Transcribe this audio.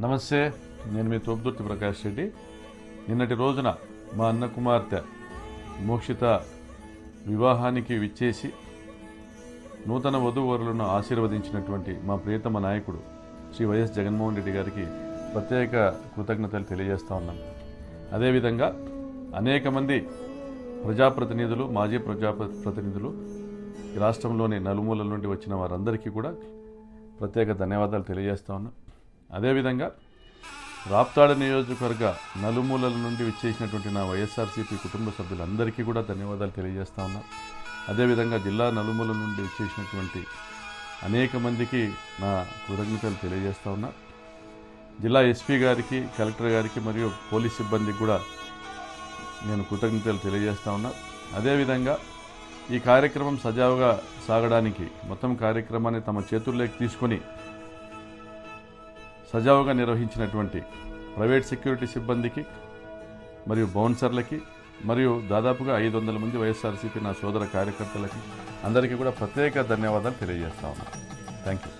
నమస్తే, నేను మీ తోపుదుర్తి ప్రకాష్ రెడ్డి. నిన్నటి రోజున మా అన్న కుమార్తె మోక్షిత వివాహానికి విచ్చేసి నూతన వధూవరులను ఆశీర్వదించినటువంటి మా ప్రియతమ నాయకుడు శ్రీ వైఎస్ జగన్మోహన్ రెడ్డి గారికి ప్రత్యేక కృతజ్ఞతలు తెలియజేస్తా ఉన్నాం. అదేవిధంగా అనేక మంది ప్రజాప్రతినిధులు, మాజీ ప్రజాప్రతినిధులు ఈ రాష్ట్రంలోని నలుమూలల నుండి వచ్చిన వారందరికీ కూడా ప్రత్యేక ధన్యవాదాలు తెలియజేస్తా ఉన్నాం. అదేవిధంగా రాప్తాడు నియోజకవర్గ నలుమూలల నుండి విచ్చేసినటువంటి నా వైఎస్ఆర్సీపీ కుటుంబ సభ్యులందరికీ కూడా ధన్యవాదాలు తెలియజేస్తా ఉన్నా. అదేవిధంగా జిల్లా నలుమూలల నుండి విచ్చేసినటువంటి అనేక మందికి నా కృతజ్ఞతలు తెలియజేస్తా ఉన్నా. జిల్లా ఎస్పీ గారికి, కలెక్టర్ గారికి మరియు పోలీస్ సిబ్బందికి కూడా నేను కృతజ్ఞతలు తెలియజేస్తా ఉన్నా. అదేవిధంగా ఈ కార్యక్రమం సజావుగా సాగడానికి మొత్తం కార్యక్రమాన్ని తమ చేతుల్లోకి తీసుకొని సజావుగా నిర్వహించినటువంటి ప్రైవేట్ సెక్యూరిటీ సిబ్బందికి మరియు బౌన్సర్లకి మరియు దాదాపుగా 500 మంది వైఎస్ఆర్సీపీ నా సోదర కార్యకర్తలకి అందరికీ కూడా ప్రత్యేక ధన్యవాదాలు తెలియజేస్తా ఉన్నాను. Thank you.